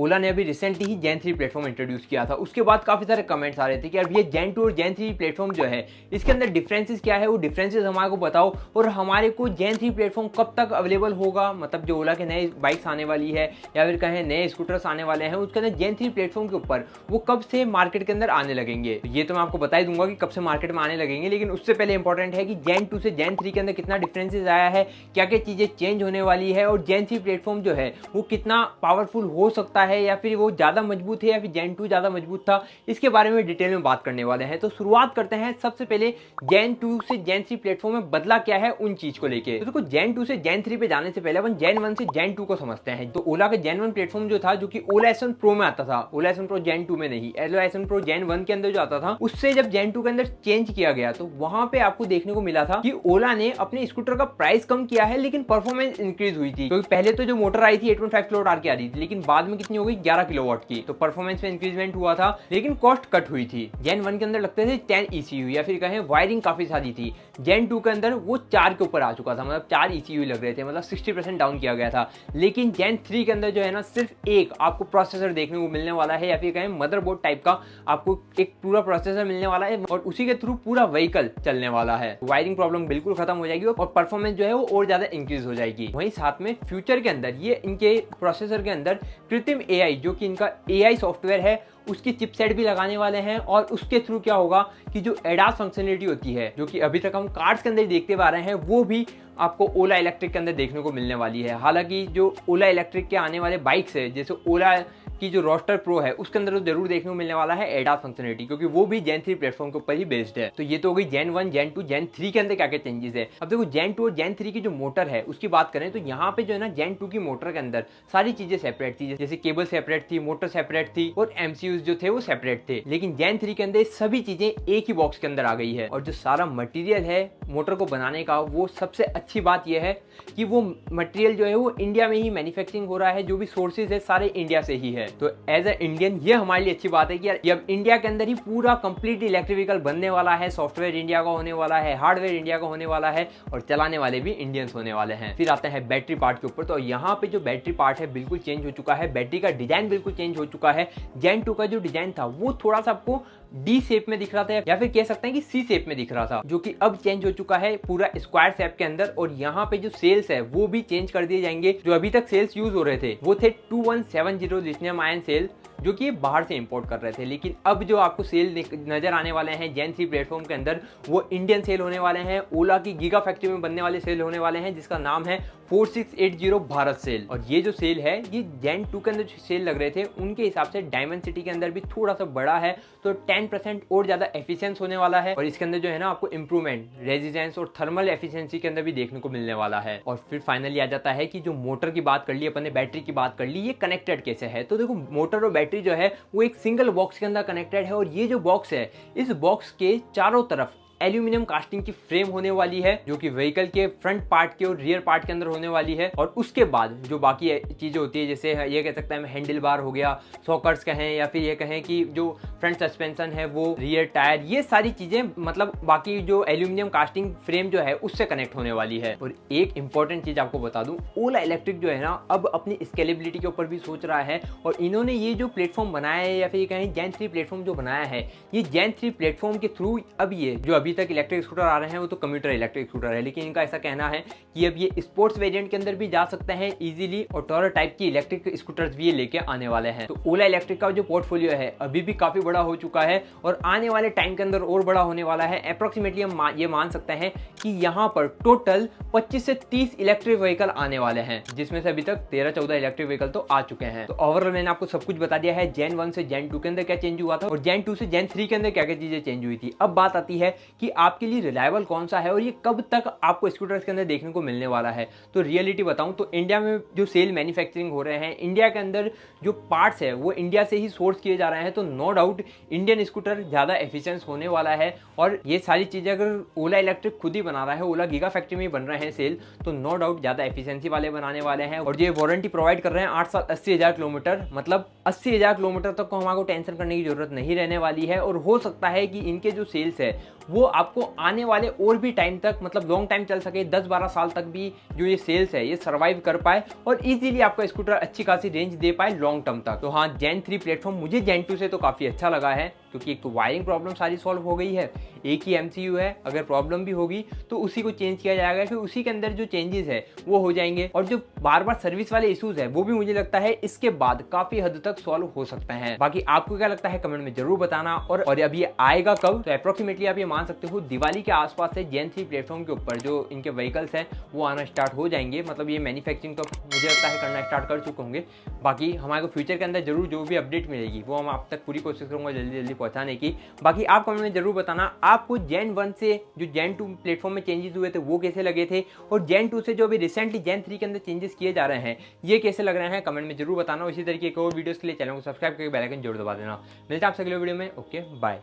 ओला ने अभी रिसेंटली ही जेन 3 platform introduce किया था। उसके बाद काफी सारे कमेंट्स आ रहे थे कि यार ये जेन 2 और जेन 3 प्लेटफॉर्म जो है इसके अंदर डिफरेंसेस क्या है, वो डिफरेंसेस हमारे को बताओ और हमारे को जेन 3 प्लेटफॉर्म कब तक अवेलेबल होगा, मतलब जो ओला के नए बाइक्स आने वाली है या फिर कहें नए स्कूटर्स आने वाले हैं उसके अंदर जेन 3 प्लेटफॉर्म के ऊपर वो कब से मार्केट के अंदर आने लगेंगे। ये तो मैं आपको बता ही दूंगा कि कब से मार्केट में आने लगेंगे, लेकिन उससे पहले इंपॉर्टेंट है कि जेन 2 से जेन 3 के अंदर कितना डिफरेंसेस आया है, क्या क्या चीजें चेंज होने वाली है और जेन 3 प्लेटफॉर्म जो है वो कितना पावरफुल हो सकता है या फिर वो ज्यादा मजबूत है या फिर जेन 2 ज्यादा मजबूत था, इसके बारे में डिटेल में बात करने वाले हैं। तो शुरुआत करते हैं सबसे पहले जेन 2 से जेन 3 प्लेटफॉर्म में बदला क्या है उन चीज को लेके। तो देखो जेन 2 से जेन 3 पे जाने से पहले अपन जेन 1 से जेन 2 को समझते हैं। तो ओला का जेन 1 प्लेटफॉर्म जो था, जो कि ओला S1 प्रो में आता था, ओला S1 प्रो जेन 2 में नहीं, ओला S1 प्रो जेन 1 के अंदर जो आता था उससे जब जेन 2 के अंदर चेंज किया गया तो वहां पे आपको देखने को मिला था कि ओला ने अपने स्कूटर का प्राइस कम किया है लेकिन परफॉर्मेंस इंक्रीज हुई थी। क्योंकि पहले तो जो मोटर आई थी 8.5 किलोवाट आवर की आ रही थी, लेकिन बाद में कितनी हो गई 11 किलोवाट की। तो परफॉर्मेंस में इंक्रीजमेंट हुआ था लेकिन कॉस्ट कट हुई थी। जेन 1 के अंदर लगते थे 10 ECU या फिर कहें वायरिंग काफी सारी थी। जेन 2 के अंदर वो 4 के ऊपर आ चुका था, मतलब 4 ECU लग रहे थे, मतलब 60% डाउन किया गया था। लेकिन जेन 3 के अंदर जो है ना सिर्फ एक आपको प्रोसेसर देखने को मिलने वाला है या फिर कहें मदरबोर्ड टाइप का आपको एक पूरा प्रोसेसर मिलने वाला है और उसी के थ्रू पूरा व्हीकल चलने वाला है। वायरिंग प्रॉब्लम बिल्कुल खत्म हो जाएगी और परफॉर्मेंस जो है वो और ज्यादा इंक्रीज हो जाएगी। वहीं साथ में फ्यूचर के अंदर ये इनके प्रोसेसर के अंदर कृत्रिम AI जो कि इनका AI सॉफ्टवेयर है उसकी चिपसेट भी लगाने वाले हैं और उसके थ्रू क्या होगा कि जो एडास फंक्शनलिटी होती है जो कि अभी तक हम कार्स के अंदर देखते आ रहे हैं वो भी आपको ओला इलेक्ट्रिक के अंदर देखने को मिलने वाली है। हालांकि जो ओला इलेक्ट्रिक के आने वाले बाइक्स है जैसे ओला की जो रोस्टर प्रो है उसके अंदर तो जरूर देखने को मिलने वाला है एडास फंक्शनलिटी, क्योंकि वो भी जेन 3 प्लेटफॉर्म के ऊपर ही बेस्ड है। तो ये तो हो गई जेन 1, जेन 2, जेन 3 के अंदर क्या क्या चेंजेस है। अब देखो जेन 2 और जेन 3 की जो मोटर है उसकी बात करें तो यहाँ पे जो है ना जेन 2 की मोटर के अंदर सारी चीजें सेपरेट थी, जैसे केबल सेपरेट थी, मोटर सेपरेट थी और MCUs जो थे वो सेपरेट थे। लेकिन जेन 3 के अंदर सभी चीजें एक ही बॉक्स के अंदर आ गई है और जो सारा मटेरियल है मोटर को बनाने का, वो सबसे अच्छी बात यह है कि वो मटेरियल जो है वो इंडिया में ही मैन्युफैक्चरिंग हो रहा है, जो भी सोर्सेज है सारे इंडिया से ही है। तो एज ए इंडियन ये हमारे लिए अच्छी बात है कि यार अब इंडिया के अंदर ही पूरा कंप्लीट इलेक्ट्रिक व्हीकल बनने वाला है, सॉफ्टवेयर इंडिया का होने वाला है, हार्डवेयर इंडिया का होने वाला है और चलाने वाले भी इंडियंस होने वाले हैं। फिर आते हैं बैटरी पार्ट के ऊपर। तो यहाँ पे जो बैटरी पार्ट है बिल्कुल चेंज हो चुका है, बैटरी का डिजाइन बिल्कुल चेंज हो चुका है। जेन 2 का जो डिजाइन था वो थोड़ा सा आपको डी शेप में दिख रहा था या फिर कह सकते हैं कि सी शेप में दिख रहा था, जो कि अब चेंज हो चुका है पूरा स्क्वायर शेप के अंदर। और यहाँ पे जो सेल्स है वो भी चेंज कर दिए जाएंगे। जो अभी तक सेल्स यूज हो रहे थे वो थे 2170 लिथियम आयन सेल जो कि बाहर से इंपोर्ट कर रहे थे, लेकिन अब जो आपको सेल नजर आने वाले हैं जेन 3 प्लेटफॉर्म के अंदर वो इंडियन सेल होने वाले हैं। ओला की गीगा फैक्ट्री में बनने वाले सेल होने वाले हैं जिसका नाम है 4680 भारत सेल। और ये जो सेल है ये जेन 2 के अंदर जो सेल लग रहे थे उनके हिसाब से डायमंड सिटी के अंदर भी थोड़ा सा बड़ा है, तो 10% और ज्यादा एफिशिएंस होने वाला है। और इसके अंदर जो है ना आपको इंप्रूवमेंट रेजिस्टेंस और थर्मल एफिशिएंसी के अंदर भी देखने को मिलने वाला है। और फिर फाइनली आ जाता है कि जो मोटर की बात कर ली अपन ने, बैटरी की बात कर ली, ये कनेक्टेड कैसे है। तो देखो मोटर और बैटरी जो है वो एक सिंगल बॉक्स के अंदर कनेक्टेड है और ये जो बॉक्स है इस बॉक्स के चारों तरफ एल्यूमिनियम कास्टिंग की फ्रेम होने वाली है जो कि व्हीकल के फ्रंट पार्ट के और रियर पार्ट के अंदर होने वाली है। और उसके बाद जो बाकी चीजें होती है जैसे ये कह सकते हैं हैंडल बार हो गया, सॉकर्स कहें या फिर ये कहें कि जो फ्रंट सस्पेंशन है वो, रियर टायर, ये सारी चीजें मतलब बाकी जो एल्यूमिनियम कास्टिंग फ्रेम जो है उससे कनेक्ट होने वाली है। और एक इंपॉर्टेंट चीज आपको बता दूं, ओला इलेक्ट्रिक जो है ना अब अपनी स्केलेबिलिटी के ऊपर भी सोच रहा है और इन्होंने ये जो प्लेटफॉर्म बनाया है या फिर कहें जेन 3 प्लेटफॉर्म जो बनाया है, ये जेन 3 प्लेटफॉर्म के थ्रू अब ये जो अभी तक इलेक्ट्रिक स्कूटर आ रहे हैं वो तो कम्यूटर इलेक्ट्रिक स्कूटर है, लेकिन इनका ऐसा कहना है कि अब ये स्पोर्ट्स वेरिएंट के अंदर भी जा सकते हैं इजीली और टॉरर टाइप की इलेक्ट्रिक स्कूटर्स भी ये लेके आने वाले हैं। तो ओला इलेक्ट्रिक का जो पोर्टफोलियो है अभी भी काफी बड़ा हो चुका है और आने वाले टाइम के अंदर और बड़ा होने वाला है। अप्रोक्सीमेटली हम ये मान सकते हैं कि यहाँ पर टोटल 25 से 30 इलेक्ट्रिक व्हीकल आने वाले हैं, जिसमें से अभी तक 13-14 इलेक्ट्रिक व्हीकल तो आ चुके हैं। तो ओवरऑल मैंने आपको सब कुछ बता दिया है जेन 1 से जेन 2 के अंदर क्या चेंज हुआ था और जेन 2 से जेन 3 के अंदर क्या क्या चीजें चेंज हुई थी। अब बात आती है कि आपके लिए रिलायबल कौन सा है और ये कब तक आपको स्कूटर्स के अंदर देखने को मिलने वाला है। तो रियलिटी बताऊं तो इंडिया में जो सेल मैन्युफैक्चरिंग हो रहे हैं, इंडिया के अंदर जो पार्ट्स है वो इंडिया से ही सोर्स किए जा रहे हैं, तो नो डाउट इंडियन स्कूटर ज्यादा एफिशिएंट होने वाला है। और ये सारी चीजें अगर ओला इलेक्ट्रिक खुद ही बना रहा है, ओला गीगा फैक्ट्री में ही बन रहे हैं सेल, तो नो डाउट ज्यादा एफिशिएंसी वाले बनाने वाले हैं। और ये वारंटी प्रोवाइड कर रहे हैं 8 साल 80,000 किलोमीटर, मतलब 80,000 किलोमीटर तक को हमारे को टेंशन करने की जरूरत नहीं रहने वाली है। और हो सकता है कि इनके जो सेल्स है वो आपको आने वाले और भी टाइम तक, मतलब लॉन्ग टाइम चल सके, 10-12 साल तक भी जो ये सेल्स है ये सर्वाइव कर पाए और इजीली आपका स्कूटर अच्छी खासी रेंज दे पाए लॉन्ग टर्म तक। तो हाँ, जेन 3 प्लेटफॉर्म मुझे जेन 2 से तो काफ़ी अच्छा लगा है, क्योंकि एक तो वायरिंग प्रॉब्लम सारी सॉल्व हो गई है, एक ही MCU है, अगर प्रॉब्लम भी होगी तो उसी को चेंज किया जाएगा, फिर उसी के अंदर जो चेंजेस है वो हो जाएंगे। और जो बार बार सर्विस वाले इश्यूज है वो भी मुझे लगता है इसके बाद काफी हद तक सॉल्व हो सकते हैं। बाकी आपको क्या लगता है कमेंट में जरूर बताना। और अब ये आएगा कब, तो अप्रोक्सीमेटली आप ये मान सकते हो दिवाली के आसपास से जेन 3 प्लेटफॉर्म के ऊपर जो इनके व्हीकल्स हैं वो आना स्टार्ट हो जाएंगे। मतलब ये मैन्युफैक्चरिंग तो मुझे लगता है करना स्टार्ट कर चुके होंगे। बाकी हमारे को फ्यूचर के अंदर जरूर जो भी अपडेट मिलेगी वो हम आप तक पूरी कोशिश करूंगा जल्दी जल्दी पहुंचाने की। बाकी आप कमेंट में जरूर बताना आपको जेन 1 से जो जेन 2 प्लेटफॉर्म में चेंजेस हुए थे वो कैसे लगे थे, और जेन 2 से जो अभी रिसेंटली जेन 3 के अंदर चेंजेस किए जा रहे हैं ये कैसे लग रहे हैं, कमेंट में जरूर बताना। इसी तरीके के और वीडियोस के लिए चैनल को सब्सक्राइब करके बेल आइकन जरूर दबा देना। मिलते हैं आपसे अगले वीडियो में। Okay, bye.